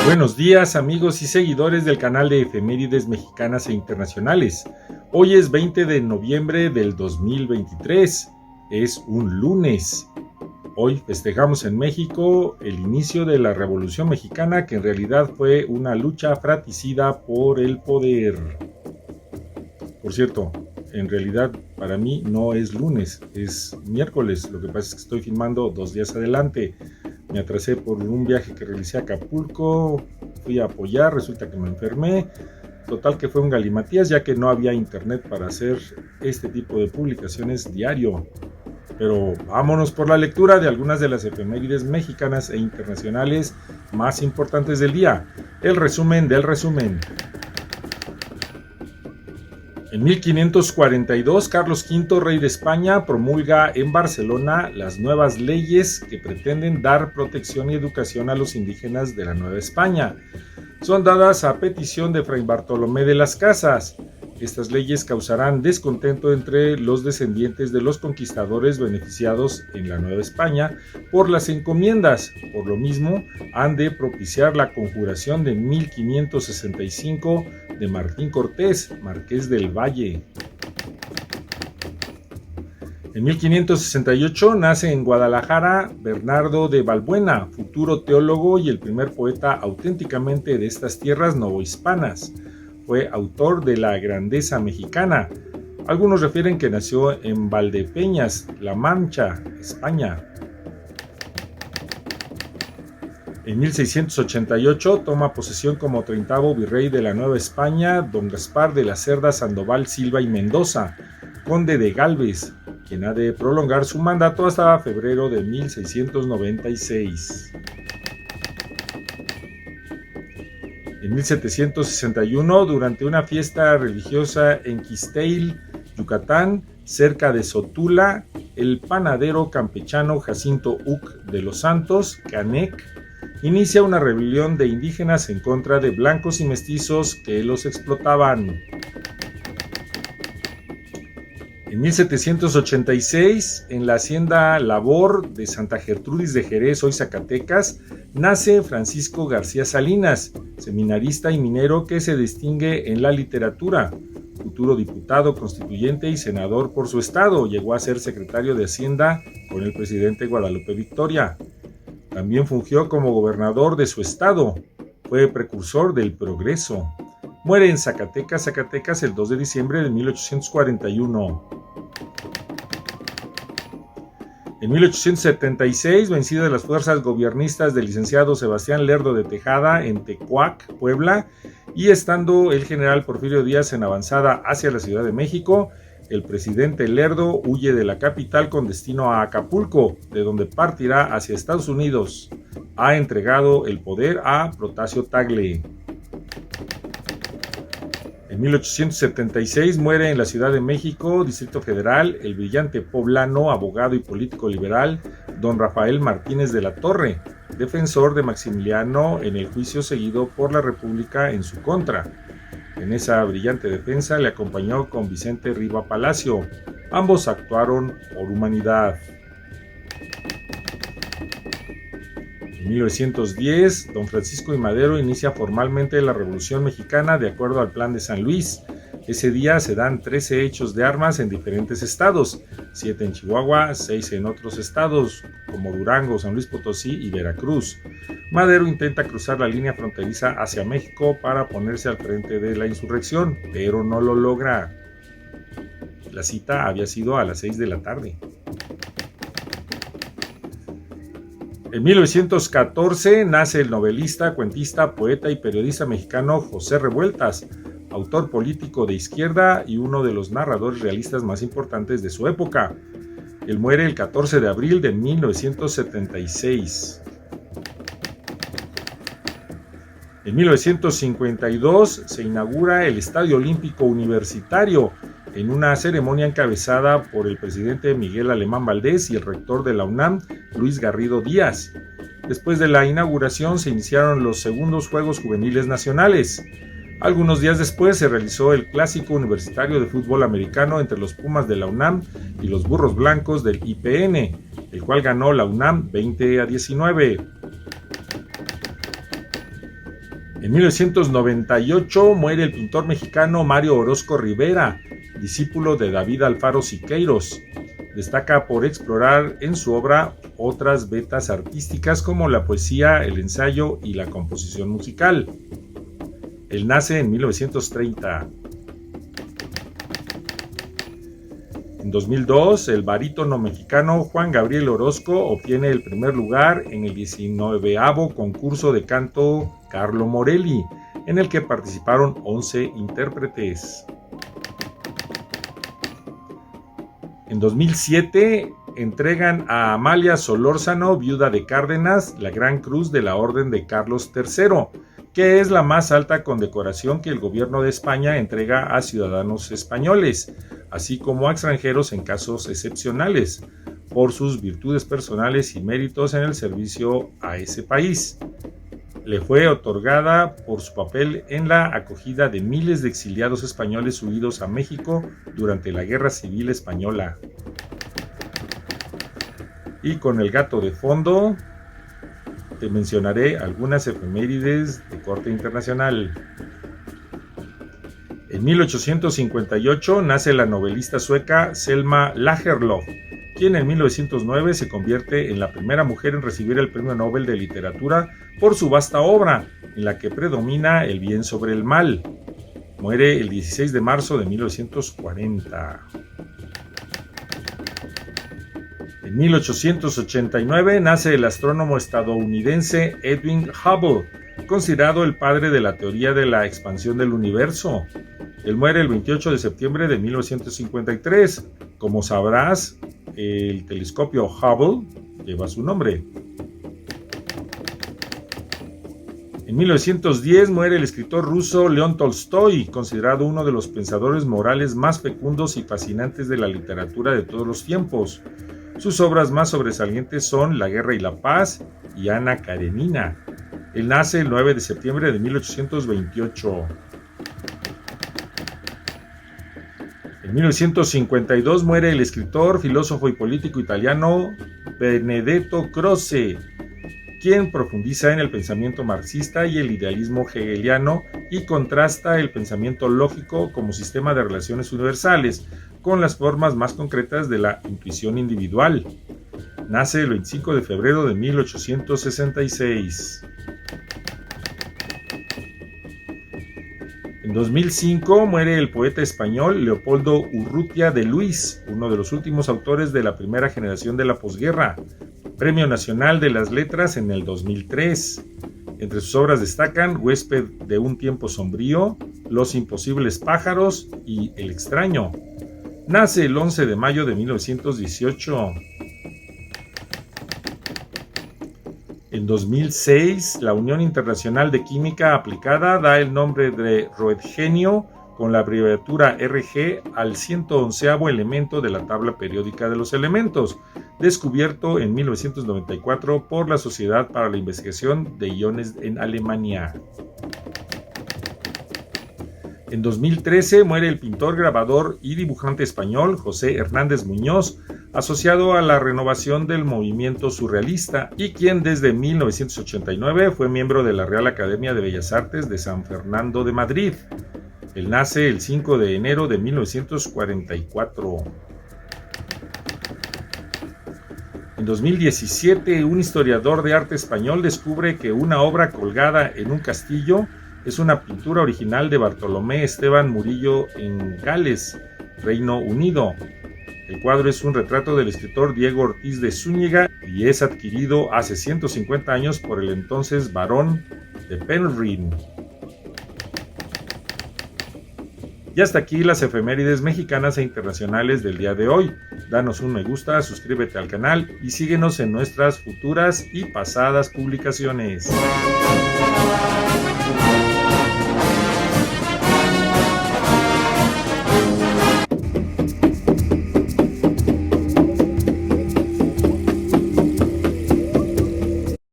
Buenos días amigos y seguidores del canal de efemérides mexicanas e internacionales. Hoy es 20 de noviembre del 2023, es un lunes. Hoy festejamos en México el inicio de la Revolución Mexicana, que en realidad fue una lucha fratricida por el poder. Por cierto, en realidad para mí no es lunes, es miércoles. Lo que pasa es que estoy filmando 2 días adelante. Me atrasé por un viaje que realicé a Acapulco, fui a apoyar, resulta que me enfermé. Total que fue un galimatías, ya que no había internet para hacer este tipo de publicaciones diario. Pero vámonos por la lectura de algunas de las efemérides mexicanas e internacionales más importantes del día. El resumen del resumen. En 1542, Carlos V, rey de España, promulga en Barcelona las nuevas leyes que pretenden dar protección y educación a los indígenas de la Nueva España. Son dadas a petición de Fray Bartolomé de las Casas. Estas leyes causarán descontento entre los descendientes de los conquistadores beneficiados en la Nueva España por las encomiendas. Por lo mismo, han de propiciar la conjuración de 1565 de Martín Cortés, marqués del Valle. En 1568 nace en Guadalajara Bernardo de Balbuena, futuro teólogo y el primer poeta auténticamente de estas tierras novohispanas. Fue autor de La Grandeza Mexicana. Algunos refieren que nació en Valdepeñas, La Mancha, España. En 1688 toma posesión como 30º virrey de la Nueva España don Gaspar de la Cerda Sandoval Silva y Mendoza, conde de Gálvez, quien ha de prolongar su mandato hasta febrero de 1696. En 1761, durante una fiesta religiosa en Quisteil, Yucatán, cerca de Sotula, el panadero campechano Jacinto Uc de los Santos, Canec, inicia una rebelión de indígenas en contra de blancos y mestizos que los explotaban. En 1786, en la hacienda Labor de Santa Gertrudis de Jerez, hoy Zacatecas, nace Francisco García Salinas, seminarista y minero que se distingue en la literatura. Futuro diputado, constituyente y senador por su estado, llegó a ser secretario de Hacienda con el presidente Guadalupe Victoria. También fungió como gobernador de su estado. Fue precursor del Progreso. Muere en Zacatecas, el 2 de diciembre de 1841. En 1876, vencidas las fuerzas gobiernistas del licenciado Sebastián Lerdo de Tejada en Tecuac, Puebla, y estando el general Porfirio Díaz en avanzada hacia la Ciudad de México, el presidente Lerdo huye de la capital con destino a Acapulco, de donde partirá hacia Estados Unidos. Ha entregado el poder a Protasio Tagle. En 1876 muere en la Ciudad de México, Distrito Federal, el brillante poblano, abogado y político liberal, don Rafael Martínez de la Torre, defensor de Maximiliano en el juicio seguido por la República en su contra. En esa brillante defensa le acompañó con Vicente Riva Palacio. Ambos actuaron por humanidad. En 1910, don Francisco I. Madero inicia formalmente la Revolución Mexicana de acuerdo al Plan de San Luis. Ese día se dan 13 hechos de armas en diferentes estados, 7 en Chihuahua, 6 en otros estados como Durango, San Luis Potosí y Veracruz. Madero intenta cruzar la línea fronteriza hacia México para ponerse al frente de la insurrección, pero no lo logra. La cita había sido a las 6 de la tarde. En 1914 nace el novelista, cuentista, poeta y periodista mexicano José Revueltas, autor político de izquierda y uno de los narradores realistas más importantes de su época. Él muere el 14 de abril de 1976. En 1952 se inaugura el Estadio Olímpico Universitario en una ceremonia encabezada por el presidente Miguel Alemán Valdés y el rector de la UNAM, Luis Garrido Díaz. Después de la inauguración se iniciaron los segundos Juegos Juveniles Nacionales. Algunos días después se realizó el Clásico Universitario de Fútbol Americano entre los Pumas de la UNAM y los Burros Blancos del IPN, el cual ganó la UNAM 20-19. En 1998 muere el pintor mexicano Mario Orozco Rivera, discípulo de David Alfaro Siqueiros. Destaca por explorar en su obra otras vetas artísticas como la poesía, el ensayo y la composición musical. Él nace en 1930. En 2002, el barítono mexicano Juan Gabriel Orozco obtiene el primer lugar en el 19º concurso de canto Carlo Morelli, en el que participaron 11 intérpretes. En 2007, entregan a Amalia Solórzano, viuda de Cárdenas, la Gran Cruz de la Orden de Carlos III, que es la más alta condecoración que el gobierno de España entrega a ciudadanos españoles, así como a extranjeros en casos excepcionales, por sus virtudes personales y méritos en el servicio a ese país. Le fue otorgada por su papel en la acogida de miles de exiliados españoles huidos a México durante la Guerra Civil Española. Y con el gato de fondo, te mencionaré algunas efemérides de corte internacional. En 1858 nace la novelista sueca Selma Lagerlöf, quien en 1909 se convierte en la primera mujer en recibir el Premio Nobel de Literatura por su vasta obra, en la que predomina el bien sobre el mal. Muere el 16 de marzo de 1940. En 1889 nace el astrónomo estadounidense Edwin Hubble, considerado el padre de la teoría de la expansión del universo. Él muere el 28 de septiembre de 1953. Como sabrás, el telescopio Hubble lleva su nombre. En 1910 muere el escritor ruso León Tolstoy, considerado uno de los pensadores morales más fecundos y fascinantes de la literatura de todos los tiempos. Sus obras más sobresalientes son La guerra y la paz y Ana Karenina. Él nace el 9 de septiembre de 1828. En 1952 muere el escritor, filósofo y político italiano Benedetto Croce, quien profundiza en el pensamiento marxista y el idealismo hegeliano y contrasta el pensamiento lógico como sistema de relaciones universales con las formas más concretas de la intuición individual. Nace el 25 de febrero de 1866. En 2005 muere el poeta español Leopoldo Urrutia de Luis, uno de los últimos autores de la primera generación de la posguerra, Premio Nacional de las Letras en el 2003. Entre sus obras destacan Huésped de un tiempo sombrío, Los imposibles pájaros y El extraño. Nace el 11 de mayo de 1918. En 2006, la Unión Internacional de Química Aplicada da el nombre de roentgenio, con la abreviatura Rg, al 111º elemento de la tabla periódica de los elementos, descubierto en 1994 por la Sociedad para la Investigación de Iones en Alemania. En 2013 muere el pintor, grabador y dibujante español José Hernández Muñoz, asociado a la renovación del movimiento surrealista y quien desde 1989 fue miembro de la Real Academia de Bellas Artes de San Fernando de Madrid. Él nace el 5 de enero de 1944. En 2017, un historiador de arte español descubre que una obra colgada en un castillo es una pintura original de Bartolomé Esteban Murillo en Gales, Reino Unido. El cuadro es un retrato del escritor Diego Ortiz de Zúñiga y es adquirido hace 150 años por el entonces barón de Penryn. Y hasta aquí las efemérides mexicanas e internacionales del día de hoy. Danos un me gusta, suscríbete al canal y síguenos en nuestras futuras y pasadas publicaciones.